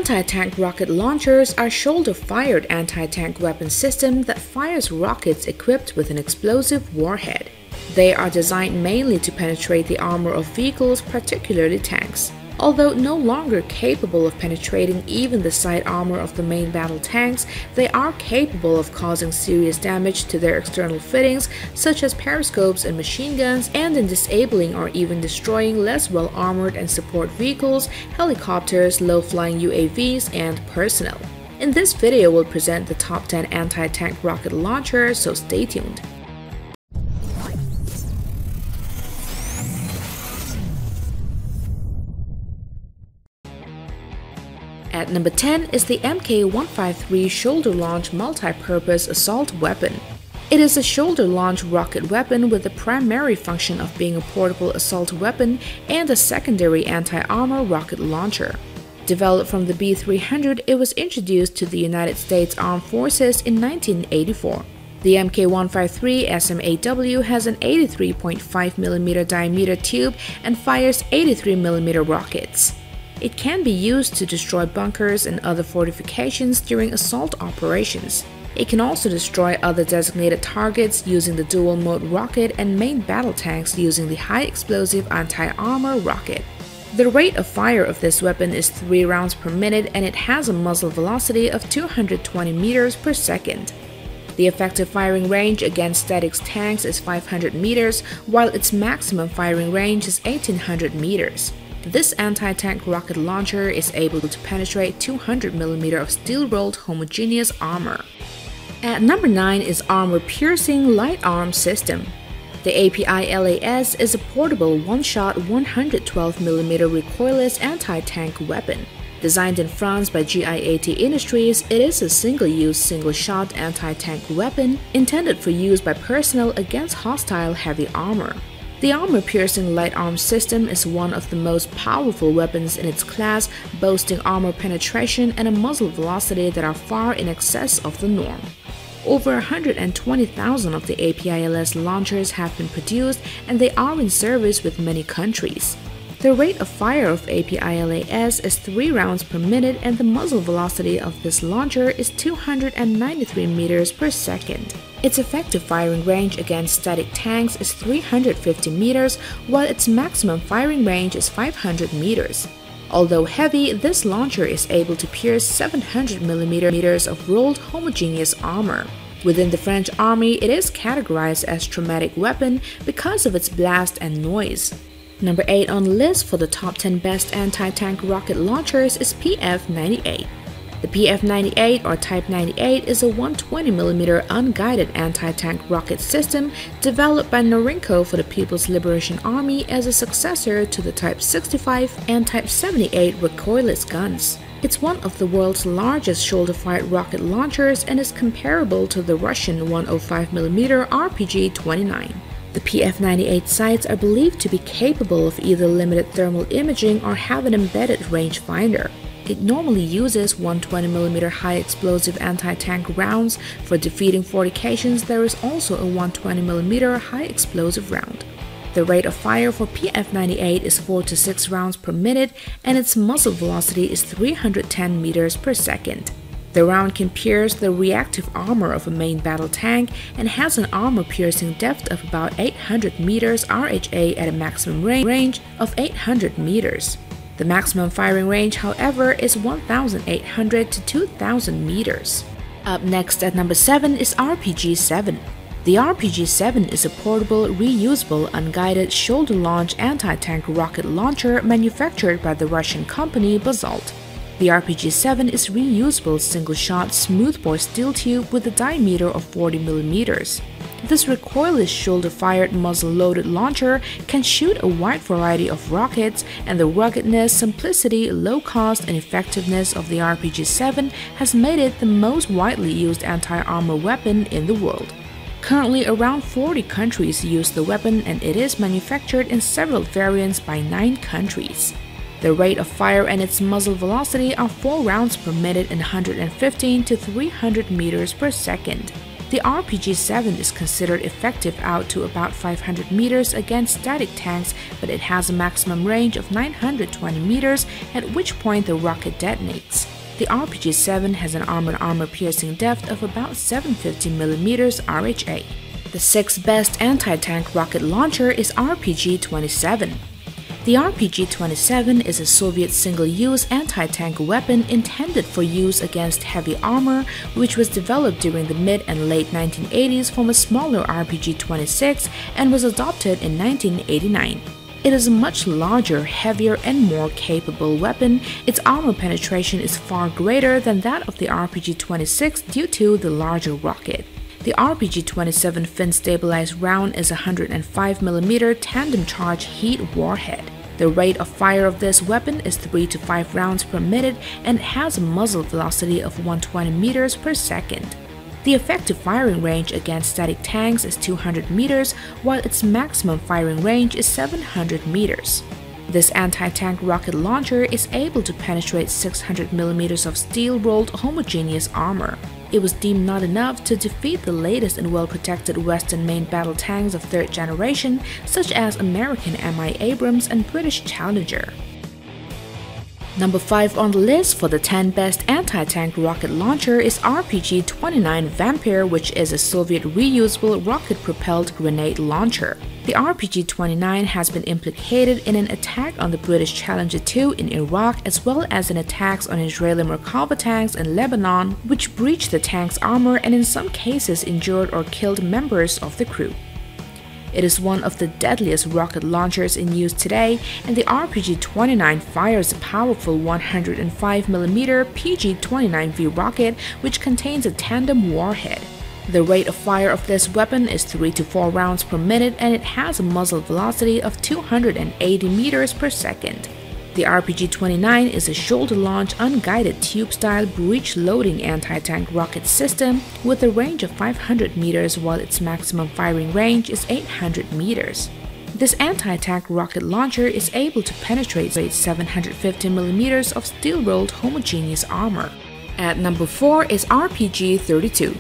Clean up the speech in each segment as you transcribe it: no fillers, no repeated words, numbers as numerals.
Anti-tank rocket launchers are shoulder-fired anti-tank weapon system that fires rockets equipped with an explosive warhead. They are designed mainly to penetrate the armor of vehicles, particularly tanks. Although no longer capable of penetrating even the side armor of the main battle tanks, they are capable of causing serious damage to their external fittings, such as periscopes and machine guns, and in disabling or even destroying less well-armored and support vehicles, helicopters, low-flying UAVs, and personnel. In this video, we'll present the top 10 anti-tank rocket launchers, so stay tuned. At number 10 is the Mk153 shoulder-launch multi-purpose assault weapon. It is a shoulder-launch rocket weapon with the primary function of being a portable assault weapon and a secondary anti-armor rocket launcher. Developed from the B-300, it was introduced to the United States Armed Forces in 1984. The Mk153 SMAW has an 83.5mm diameter tube and fires 83mm rockets. It can be used to destroy bunkers and other fortifications during assault operations. It can also destroy other designated targets using the dual-mode rocket and main battle tanks using the high-explosive anti-armor rocket. The rate of fire of this weapon is 3 rounds per minute, and it has a muzzle velocity of 220 meters per second. The effective firing range against static tanks is 500 meters, while its maximum firing range is 1800 meters. This anti-tank rocket launcher is able to penetrate 200mm of steel-rolled homogeneous armor. At number 9 is armor-piercing light arm system. The API-LAS is a portable one-shot 112mm recoilless anti-tank weapon. Designed in France by GIAT Industries, it is a single-use, single-shot anti-tank weapon intended for use by personnel against hostile heavy armor. The armor-piercing light arm system is one of the most powerful weapons in its class, boasting armor penetration and a muzzle velocity that are far in excess of the norm. Over 120,000 of the API-LAS launchers have been produced, and they are in service with many countries. The rate of fire of API-LAS is 3 rounds per minute, and the muzzle velocity of this launcher is 293 meters per second. Its effective firing range against static tanks is 350 meters, while its maximum firing range is 500 meters. Although heavy, this launcher is able to pierce 700mm of rolled homogeneous armor. Within the French army, it is categorized as traumatic weapon because of its blast and noise. Number 8 on the list for the top 10 best anti-tank rocket launchers is PF-98. The PF-98 or Type 98 is a 120mm unguided anti-tank rocket system developed by Norinco for the People's Liberation Army as a successor to the Type 65 and Type 78 recoilless guns. It's one of the world's largest shoulder-fired rocket launchers and is comparable to the Russian 105mm RPG-29. The PF-98 sights are believed to be capable of either limited thermal imaging or have an embedded rangefinder. It normally uses 120mm high-explosive anti-tank rounds. For defeating fortifications, there is also a 120mm high-explosive round. The rate of fire for PF-98 is 4 to 6 rounds per minute, and its muzzle velocity is 310 meters per second. The round can pierce the reactive armor of a main battle tank and has an armor-piercing depth of about 800 meters RHA at a maximum range of 800 meters. The maximum firing range, however, is 1,800 to 2,000 meters. Up next at number 7 is RPG-7. The RPG-7 is a portable, reusable, unguided, shoulder-launch anti-tank rocket launcher manufactured by the Russian company Basalt. The RPG-7 is reusable single-shot smoothbore steel tube with a diameter of 40mm. This recoilless shoulder-fired muzzle-loaded launcher can shoot a wide variety of rockets, and the ruggedness, simplicity, low cost, and effectiveness of the RPG-7 has made it the most widely used anti-armor weapon in the world. Currently, around 40 countries use the weapon, and it is manufactured in several variants by 9 countries. The rate of fire and its muzzle velocity are 4 rounds per minute and 115 to 300 meters per second. The RPG-7 is considered effective out to about 500 meters against static tanks, but it has a maximum range of 920 meters, at which point the rocket detonates. The RPG-7 has an armored armor-piercing depth of about 750 millimeters RHA. The sixth best anti-tank rocket launcher is RPG-27. The RPG-27 is a Soviet single-use anti-tank weapon intended for use against heavy armor, which was developed during the mid and late 1980s from a smaller RPG-26 and was adopted in 1989. It is a much larger, heavier, and more capable weapon. Its armor penetration is far greater than that of the RPG-26 due to the larger rocket. The RPG-27 fin-stabilized round is a 105mm tandem charge heat warhead. The rate of fire of this weapon is 3 to 5 rounds per minute, and it has a muzzle velocity of 120 meters per second. The effective firing range against static tanks is 200 meters, while its maximum firing range is 700 meters. This anti-tank rocket launcher is able to penetrate 600mm of steel-rolled homogeneous armor. It was deemed not enough to defeat the latest and well-protected Western main battle tanks of third generation, such as American Mi Abrams and British Challenger. Number 5 on the list for the 10 best anti-tank rocket launcher is RPG-29 Vampire, which is a Soviet reusable rocket-propelled grenade launcher. The RPG-29 has been implicated in an attack on the British Challenger 2 in Iraq, as well as in attacks on Israeli Merkava tanks in Lebanon, which breached the tank's armor and in some cases injured or killed members of the crew. It is one of the deadliest rocket launchers in use today, and the RPG-29 fires a powerful 105mm PG-29V rocket, which contains a tandem warhead. The rate of fire of this weapon is 3 to 4 rounds per minute, and it has a muzzle velocity of 280 meters per second. The RPG-29 is a shoulder-launch, unguided tube-style breech-loading anti-tank rocket system with a range of 500 meters, while its maximum firing range is 800 meters. This anti-tank rocket launcher is able to penetrate 750mm of steel-rolled homogeneous armor. At number 4 is RPG-32.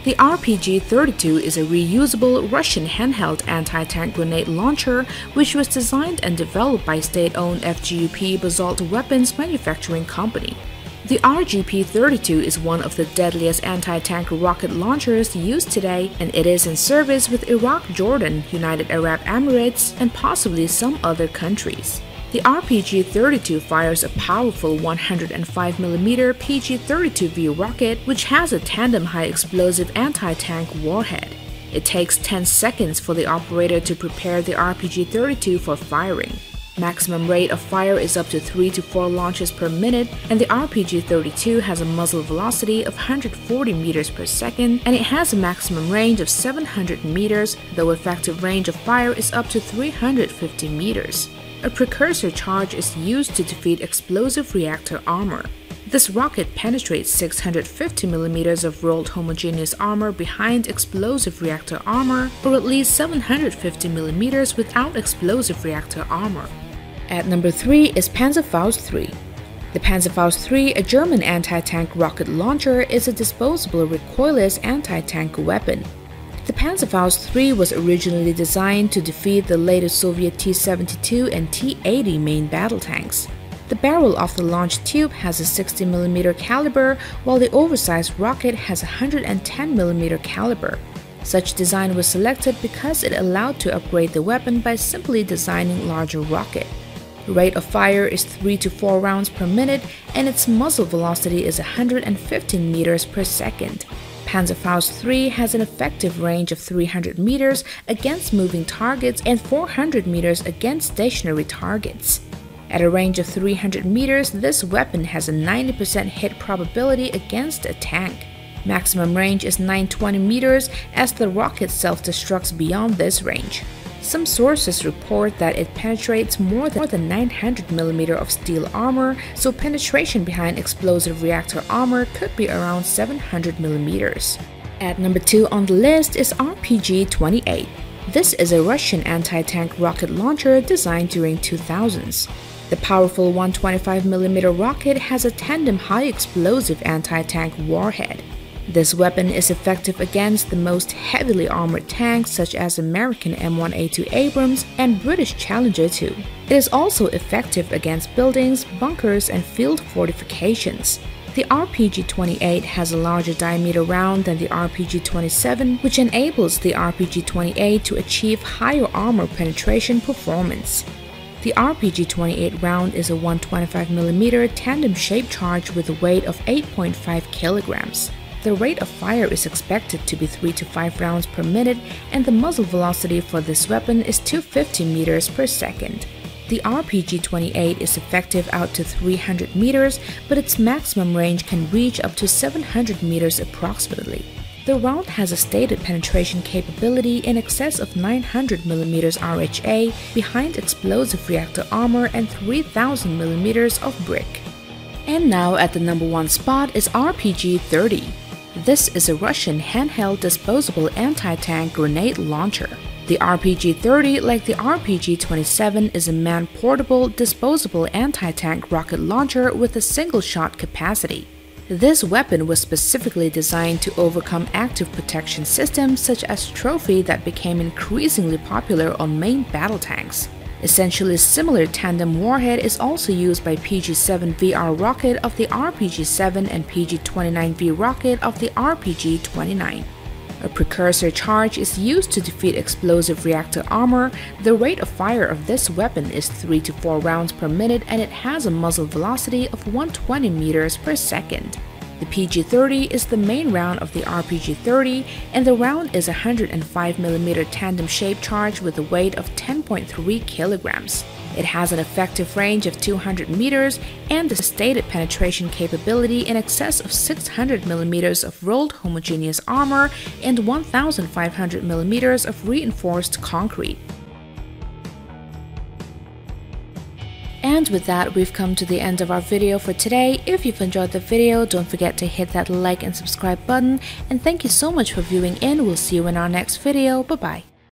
The RPG-32 is a reusable Russian handheld anti-tank grenade launcher, which was designed and developed by state-owned FGUP Basalt Weapons Manufacturing Company. The RGP-32 is one of the deadliest anti-tank rocket launchers used today, and it is in service with Iraq, Jordan, United Arab Emirates, and possibly some other countries. The RPG-32 fires a powerful 105mm PG-32V rocket, which has a tandem high-explosive anti-tank warhead. It takes 10 seconds for the operator to prepare the RPG-32 for firing. Maximum rate of fire is up to 3 to 4 launches per minute, and the RPG-32 has a muzzle velocity of 140 meters per second, and it has a maximum range of 700 meters, though effective range of fire is up to 350 meters. A precursor charge is used to defeat explosive reactor armor. This rocket penetrates 650mm of rolled homogeneous armor behind explosive reactor armor, or at least 750mm without explosive reactor armor. At number 3 is Panzerfaust III. The Panzerfaust III, a German anti-tank rocket launcher, is a disposable recoilless anti-tank weapon. The Panzerfaust III was originally designed to defeat the later Soviet T-72 and T-80 main battle tanks. The barrel of the launch tube has a 60mm caliber, while the oversized rocket has a 110mm caliber. Such design was selected because it allowed to upgrade the weapon by simply designing larger rocket. The rate of fire is 3 to 4 rounds per minute, and its muzzle velocity is 115 meters per second. Panzerfaust III has an effective range of 300 meters against moving targets and 400 meters against stationary targets. At a range of 300 meters, this weapon has a 90% hit probability against a tank. Maximum range is 920 meters, as the rocket self-destructs beyond this range. Some sources report that it penetrates more than 900mm of steel armor, so penetration behind explosive reactor armor could be around 700mm. At number 2 on the list is RPG-28. This is a Russian anti-tank rocket launcher designed during 2000s. The powerful 125mm rocket has a tandem high-explosive anti-tank warhead. This weapon is effective against the most heavily armored tanks such as American M1A2 Abrams and British Challenger 2. It is also effective against buildings, bunkers, and field fortifications. The RPG-28 has a larger diameter round than the RPG-27, which enables the RPG-28 to achieve higher armor penetration performance. The RPG-28 round is a 125mm tandem-shaped charge with a weight of 8.5 kilograms. The rate of fire is expected to be 3 to 5 rounds per minute, and the muzzle velocity for this weapon is 250 meters per second. The RPG-28 is effective out to 300 meters, but its maximum range can reach up to 700 meters approximately. The round has a stated penetration capability in excess of 900mm RHA behind explosive reactor armor and 3000mm of brick. And now at the number 1 spot is RPG-30. This is a Russian handheld disposable anti-tank grenade launcher. The RPG-30, like the RPG-27, is a man-portable, disposable anti-tank rocket launcher with a single-shot capacity. This weapon was specifically designed to overcome active protection systems such as Trophy that became increasingly popular on main battle tanks. Essentially similar tandem warhead is also used by PG-7VR rocket of the RPG-7 and PG-29V rocket of the RPG-29. A precursor charge is used to defeat explosive reactor armor. The rate of fire of this weapon is 3 to 4 rounds per minute, and it has a muzzle velocity of 120 meters per second. The PG-30 is the main round of the RPG-30, and the round is a 105mm tandem-shaped charge with a weight of 10.3 kilograms. It has an effective range of 200 meters and a stated penetration capability in excess of 600mm of rolled homogeneous armor and 1500mm of reinforced concrete. And with that, we've come to the end of our video for today. If you've enjoyed the video, don't forget to hit that like and subscribe button. And thank you so much for viewing in. We'll see you in our next video. Bye-bye.